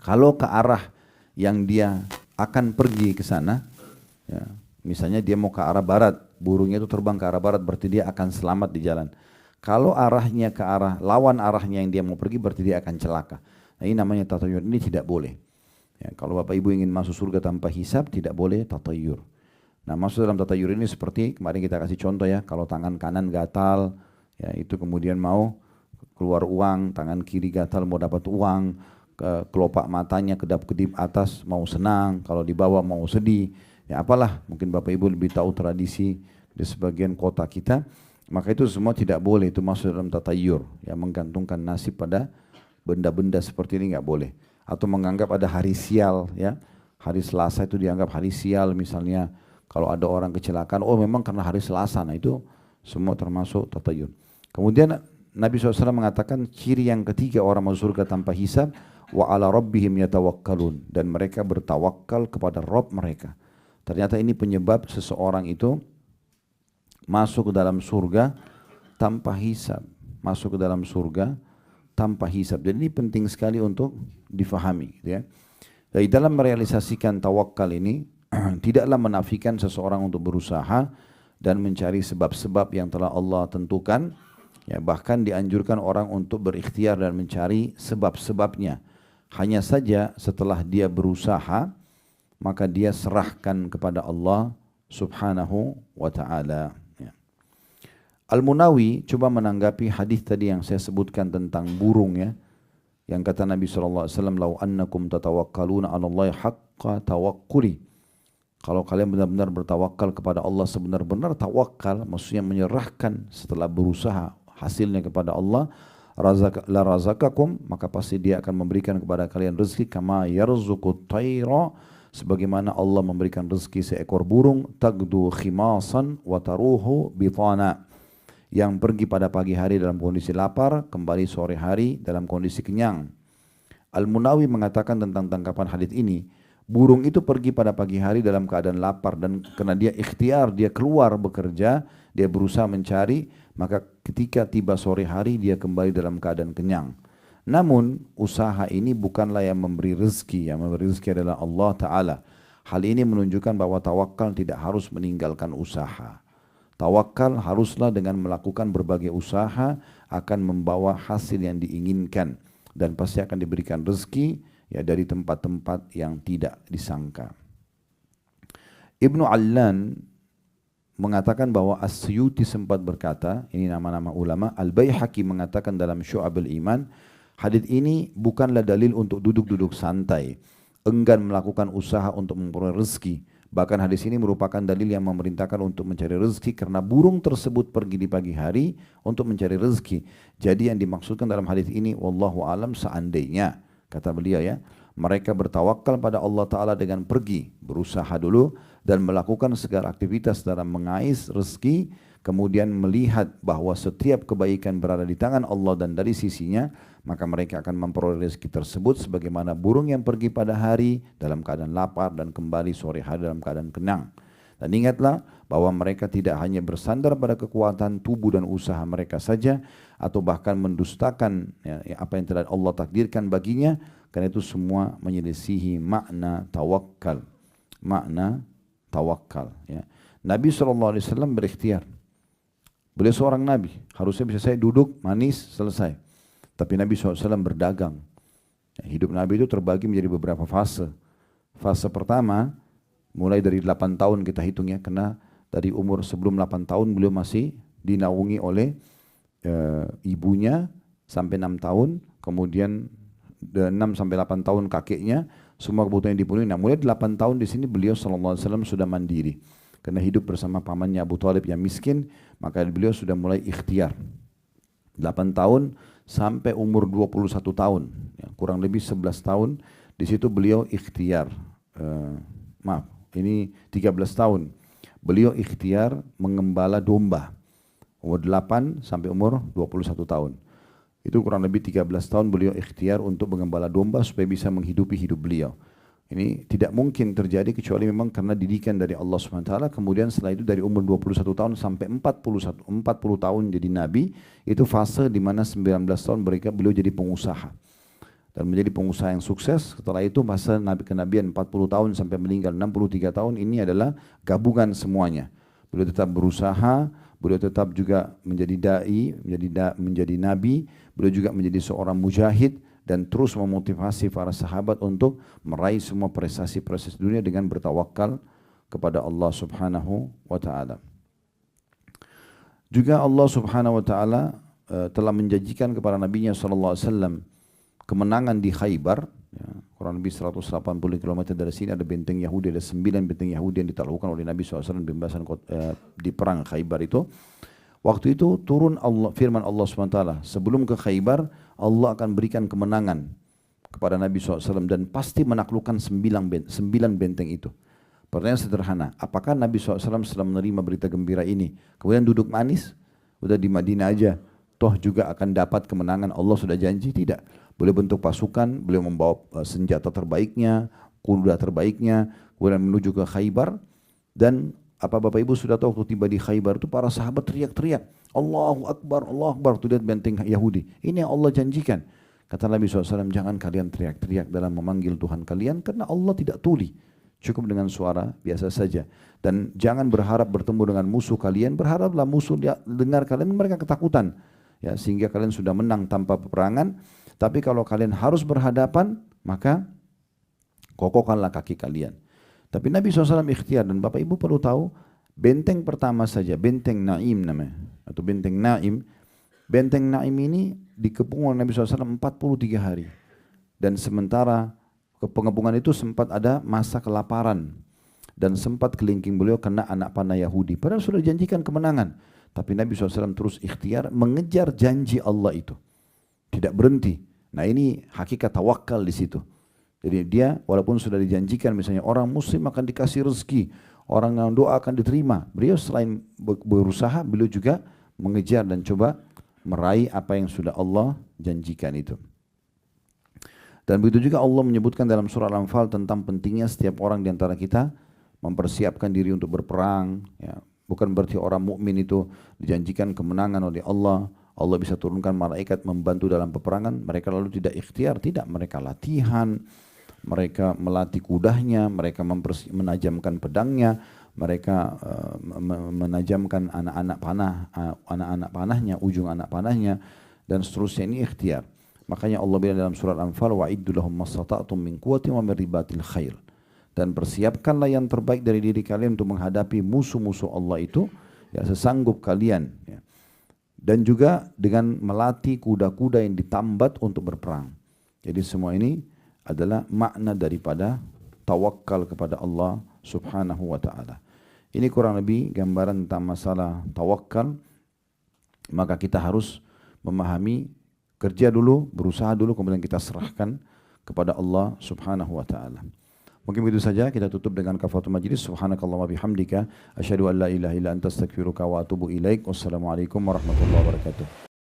Kalau ke arah yang dia akan pergi ke sana, ya, misalnya dia mau ke arah barat, burungnya itu terbang ke arah barat, berarti dia akan selamat di jalan. Kalau arahnya ke arah lawan arahnya yang dia mau pergi, berarti dia akan celaka. Nah, ini namanya tatayur. Ini tidak boleh. Ya, kalau Bapak Ibu ingin masuk surga tanpa hisab, tidak boleh tatayur. Nah, masuk dalam tatayur ini seperti kemarin kita kasih contoh ya, kalau tangan kanan gatal, ya itu kemudian mau keluar uang, tangan kiri gatal mau dapat uang, kelopak matanya kedap-kedip atas mau senang, kalau di bawah mau sedih, ya apalah, mungkin Bapak Ibu lebih tahu tradisi di sebagian kota kita, maka itu semua tidak boleh, itu masuk dalam tatayur, ya menggantungkan nasib pada benda-benda seperti ini nggak boleh. Atau menganggap ada hari sial, ya hari Selasa itu dianggap hari sial misalnya, kalau ada orang kecelakaan, oh memang karena hari Selasa, nah itu semua termasuk tatayur. Kemudian Nabi SAW mengatakan ciri yang ketiga orang masuk surga tanpa hisab, wa ala rabbihim yatawakkalun, dan mereka bertawakal kepada Rabb mereka. Ternyata ini penyebab seseorang itu masuk ke dalam surga tanpa hisab, masuk ke dalam surga tanpa hisab. Jadi ini penting sekali untuk difahami, ya. Jadi dalam merealisasikan tawakal ini tidaklah menafikan seseorang untuk berusaha dan mencari sebab-sebab yang telah Allah tentukan. Ya, bahkan dianjurkan orang untuk berikhtiar dan mencari sebab-sebabnya. Hanya saja setelah dia berusaha, maka dia serahkan kepada Allah subhanahu wa ta'ala. Ya. Al-Munawi coba menanggapi hadis tadi yang saya sebutkan tentang burung, ya. Yang kata Nabi SAW, "Lau annakum tatawakkaluna 'ala Allahi haqqa tawakkuli." Kalau kalian benar-benar bertawakal kepada Allah sebenar-benar tawakal, maksudnya menyerahkan setelah berusaha hasilnya kepada Allah, la razaqakum, maka pasti dia akan memberikan kepada kalian rezeki kama yarzuqut tayra, sebagaimana Allah memberikan rezeki seekor burung, tagdu khimasan wa taruhu bitana, yang pergi pada pagi hari dalam kondisi lapar, kembali sore hari dalam kondisi kenyang. Al-Munawi mengatakan tentang tangkapan hadis ini, burung itu pergi pada pagi hari dalam keadaan lapar, dan karena dia ikhtiar, dia keluar bekerja, dia berusaha mencari, maka ketika tiba sore hari dia kembali dalam keadaan kenyang. Namun usaha ini bukanlah yang memberi rezeki, yang memberi rezeki adalah Allah Ta'ala. Hal ini menunjukkan bahwa tawakal tidak harus meninggalkan usaha. Tawakal haruslah dengan melakukan berbagai usaha akan membawa hasil yang diinginkan, dan pasti akan diberikan rezeki, ya, dari tempat-tempat yang tidak disangka. Ibnu Allan mengatakan bahwa As-Suyuti sempat berkata, ini nama-nama ulama, Al-Baihaqi mengatakan dalam Syu'abul Iman, hadis ini bukanlah dalil untuk duduk-duduk santai, enggan melakukan usaha untuk memperoleh rezeki. Bahkan hadis ini merupakan dalil yang memerintahkan untuk mencari rezeki, karena burung tersebut pergi di pagi hari untuk mencari rezeki. Jadi yang dimaksudkan dalam hadis ini, wallahu alam, seandainya, kata beliau, ya, mereka bertawakal pada Allah Ta'ala dengan pergi, berusaha dulu, dan melakukan segala aktivitas dalam mengais rezeki, kemudian melihat bahwa setiap kebaikan berada di tangan Allah dan dari sisinya, maka mereka akan memperoleh rezeki tersebut sebagaimana burung yang pergi pada hari dalam keadaan lapar dan kembali sore hari dalam keadaan kenyang. Dan ingatlah bahwa mereka tidak hanya bersandar pada kekuatan tubuh dan usaha mereka saja, atau bahkan mendustakan, ya, apa yang telah Allah takdirkan baginya, karena itu semua menyelisihi makna tawakal. Makna tawakal, ya. Nabi SAW berikhtiar. Beliau seorang Nabi, harusnya bisa saya duduk, manis, selesai. Tapi Nabi SAW berdagang. Hidup Nabi itu terbagi menjadi beberapa fase. Fase pertama, mulai dari 8 tahun kita hitung, ya, karena dari umur sebelum 8 tahun beliau masih dinaungi oleh ibunya sampai 6 tahun, kemudian 6 sampai 8 tahun kakeknya, semua kebutuhan dipenuhi. Nah, mulai 8 tahun di sini beliau SAW sudah mandiri. Karena hidup bersama pamannya Abu Thalib yang miskin, maka beliau sudah mulai ikhtiar. 8 tahun sampai umur 21 tahun, ya, kurang lebih 11 tahun, di situ beliau ikhtiar. Ini 13 tahun. Beliau ikhtiar mengembala domba. Umur 8 sampai umur 21 tahun. Itu kurang lebih 13 tahun beliau ikhtiar untuk mengembala domba supaya bisa menghidupi hidup beliau. Ini tidak mungkin terjadi kecuali memang karena didikan dari Allah Subhanahu wa taala. Kemudian setelah itu dari umur 21 tahun sampai 40 tahun jadi nabi, itu fase di mana 19 tahun beliau jadi pengusaha. Dan menjadi pengusaha yang sukses. Setelah itu masa nabi kenabian 40 tahun sampai meninggal 63 tahun, ini adalah gabungan semuanya. Beliau tetap berusaha, beliau tetap juga menjadi dai, menjadi nabi, beliau juga menjadi seorang mujahid dan terus memotivasi para sahabat untuk meraih semua prestasi-prestasi dunia dengan bertawakal kepada Allah Subhanahu wa taala. Juga Allah Subhanahu wa taala telah menjanjikan kepada nabinya sallallahu alaihi wasallam kemenangan di Khaybar, ya, kurang lebih 180 km dari sini ada benteng Yahudi, ada 9 benteng Yahudi yang ditaklukkan oleh Nabi SAW di perang Khaybar itu. Waktu itu turun firman Allah SWT, sebelum ke Khaybar, Allah akan berikan kemenangan kepada Nabi SAW dan pasti menaklukkan 9 benteng itu. Pertanyaan sederhana, apakah Nabi SAW setelah menerima berita gembira ini, kemudian duduk manis, udah di Madinah aja, toh juga akan dapat kemenangan, Allah sudah janji? Tidak. Beliau bentuk pasukan, beliau membawa senjata terbaiknya, kuda terbaiknya, kemudian menuju ke Khaybar. Dan apa Bapak Ibu sudah tahu waktu tiba di Khaybar itu para sahabat teriak-teriak, Allahu Akbar, Allahu Akbar, itu lihat benteng Yahudi. Ini yang Allah janjikan. Kata Nabi SAW, jangan kalian teriak-teriak dalam memanggil Tuhan kalian, karena Allah tidak tuli. Cukup dengan suara biasa saja. Dan jangan berharap bertemu dengan musuh kalian, berharaplah musuh dengar kalian, mereka ketakutan. Ya, sehingga kalian sudah menang tanpa peperangan. Tapi kalau kalian harus berhadapan, maka kokohkanlah kaki kalian. Tapi Nabi SAW ikhtiar, dan Bapak Ibu perlu tahu, benteng pertama saja, benteng Naim namanya, atau benteng Naim. Benteng Naim ini dikepung oleh Nabi SAW 43 hari. Dan sementara pengepungan itu sempat ada masa kelaparan. Dan sempat kelingking beliau kena anak panah Yahudi. Padahal sudah dijanjikan kemenangan. Tapi Nabi SAW terus ikhtiar mengejar janji Allah itu. Tidak berhenti. Nah ini hakikat tawakal di situ. Jadi dia walaupun sudah dijanjikan misalnya orang muslim akan dikasih rezeki, orang yang doa akan diterima. Beliau selain berusaha, beliau juga mengejar dan coba meraih apa yang sudah Allah janjikan itu. Dan begitu juga Allah menyebutkan dalam surah Al-Anfal tentang pentingnya setiap orang di antara kita mempersiapkan diri untuk berperang. Ya. Bukan berarti orang mukmin itu dijanjikan kemenangan oleh Allah. Allah bisa turunkan malaikat membantu dalam peperangan, mereka lalu tidak ikhtiar, tidak, mereka latihan, mereka melatih kudanya, mereka menajamkan pedangnya, mereka menajamkan anak-anak panahnya, ujung anak panahnya, dan seterusnya. Ini ikhtiar. Makanya Allah bilang dalam surat Al-Anfal, wa'iddu lahum mastata'tum min quwwatin wa min ribatil khair. Dan persiapkanlah yang terbaik dari diri kalian untuk menghadapi musuh-musuh Allah itu, ya, sesanggup kalian, ya. Dan juga dengan melatih kuda-kuda yang ditambat untuk berperang. Jadi semua ini adalah makna daripada tawakal kepada Allah Subhanahu wa taala. Ini kurang lebih gambaran tentang masalah tawakal. Maka kita harus memahami, kerja dulu, berusaha dulu, kemudian kita serahkan kepada Allah Subhanahu wa taala. Mungkin begitu saja, kita tutup dengan kafaratul majlis. Subhanakallahumma bihamdika asyhadu an la ilaha illa anta astaghfiruka wa atubu ilaik. Wassalamualaikum warahmatullahi wabarakatuh.